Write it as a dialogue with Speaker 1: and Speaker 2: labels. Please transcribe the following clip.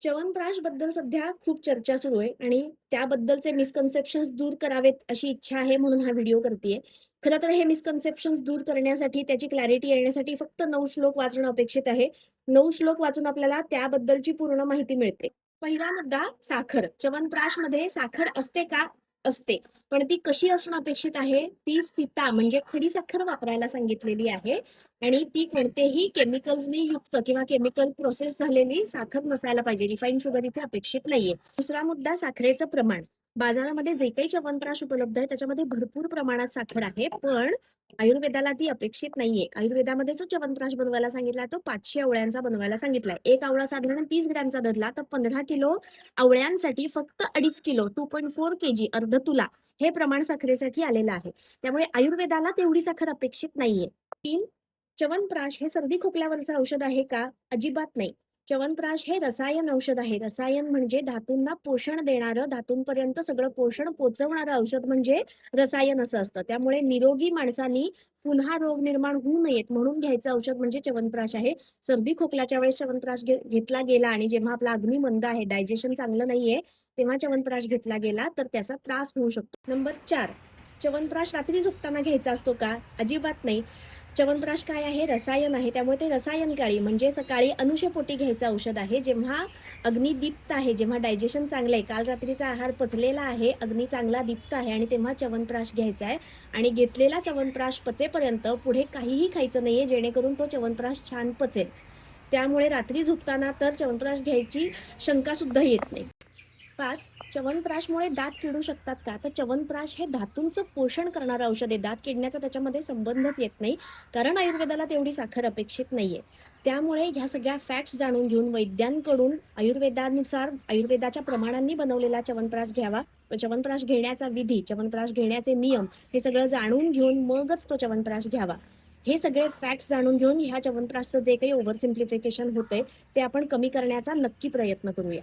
Speaker 1: च्यवनप्राश बद्दल सध्या खूप चर्चा सुरू आहे आणि त्याबद्दलचे मिसकन्सेप्शन्स दूर करावेत अशी इच्छा आहे म्हणून हा व्हिडिओ करतेय. खरं तर हे मिसकन्सेप्शन्स दूर करण्यासाठी त्याची क्लॅरिटी येण्यासाठी फक्त 9 श्लोक वाचणं अपेक्षित आहे. 9 श्लोक वाचून आपल्याला त्याबद्दलची पूर्ण माहिती मिळते. पहिला मुद्दा साखर. च्यवनप्राशमध्ये साखर असते का? असते. पण ती कशी असणं अपेक्षित आहे? ती सीता म्हणजे खडीसाखर वापरायला सांगितलेली आहे. आणि ती कोणतेही केमिकल्सनी युक्त किंवा केमिकल प्रोसेस झालेली साखर नसायला पाहिजे. रिफाईंड शुगर इथे अपेक्षित नाहीये. दुसरा मुद्दा साखरेचं प्रमाण. बाजारामध्ये जे काही च्यवनप्राश उपलब्ध आहे त्याच्यामध्ये भरपूर प्रमाणात साखर आहे, पण आयुर्वेदाला ती अपेक्षित नाहीये. आयुर्वेदामध्ये जो च्यवनप्राश बनवायला सांगितला तो 500 आवळ्यांचा बनवायला सांगितलाय. एक आवळा साधारण 30 ग्रॅमचा धरला तर 15 किलो आवळ्यांसाठी फक्त 2.5 किलो 2.4 kg अर्ध तुला हे प्रमाण साखरेसाठी आलेलं आहे. त्यामुळे आयुर्वेदाला तेवढी साखर अपेक्षित नाहीये. 3. च्यवनप्राश हे सर्दी खोकल्यावरचं औषध आहे का? अजिबात नाही. च्यवनप्राश हे रसायन औषध आहे. रसायन म्हणजे धातूंना पोषण देणारं, धातूंपर्यंत सगळं पोषण पोहोचवणारं औषध म्हणजे रसायन असं असतं. त्यामुळे निरोगी माणसांनी पुन्हा रोग निर्माण होऊ नयेत म्हणून घ्यायचं औषध म्हणजे च्यवनप्राश आहे. सर्दी खोकल्याच्या वेळेस च्यवनप्राश घेतला गेला आणि जेव्हा आपला अग्नी मंद आहे, डायजेशन चांगलं नाहीये, तेव्हा च्यवनप्राश घेतला गेला तर त्याचा त्रास होऊ शकतो. नंबर 4. च्यवनप्राश रात्री झोपताना घ्यायचा असतो का? अजिबात नाही. च्यवनप्राश काय आहे? रसायन आहे. त्यामुळे ते रसायनकाळी म्हणजे सकाळी अनुषपोटी घ्यायचं औषध आहे. जेव्हा अग्नी दीप्त आहे, जेव्हा डायजेशन चांगलं आहे, काल रात्रीचा आहार पचलेला आहे, अग्नी चांगला दीप्त आहे आणि तेव्हा च्यवनप्राश घ्यायचा आहे. आणि घेतलेला च्यवनप्राश पचेपर्यंत पुढे काहीही खायचं नाहीये, जेणेकरून तो च्यवनप्राश छान पचेल. त्यामुळे रात्री झोपताना तर च्यवनप्राश घ्यायची शंका सुद्धा येत नाही. 5. च्यवनप्राशमुळे दात किडू शकतात का? तर च्यवनप्राश हे धातूंचं पोषण करणारं औषध आहे. दात किडण्याचा त्याच्यामध्ये संबंधच येत नाही, कारण आयुर्वेदाला तेवढी साखर अपेक्षित नाहीये. त्यामुळे ह्या सगळ्या फॅक्ट्स जाणून घेऊन वैद्यांकडून आयुर्वेदानुसार आयुर्वेदाच्या प्रमाणांनी बनवलेला च्यवनप्राश घ्यावा. च्यवनप्राश घेण्याचा विधी, च्यवनप्राश घेण्याचे नियम हे सगळं जाणून घेऊन मगच तो च्यवनप्राश घ्यावा. हे सगळे फॅक्ट्स जाणून घेऊन ह्या च्यवनप्राशचं जे काही ओव्हर सिम्प्लिफिकेशन होतंय ते आपण कमी करण्याचा नक्की प्रयत्न करूया.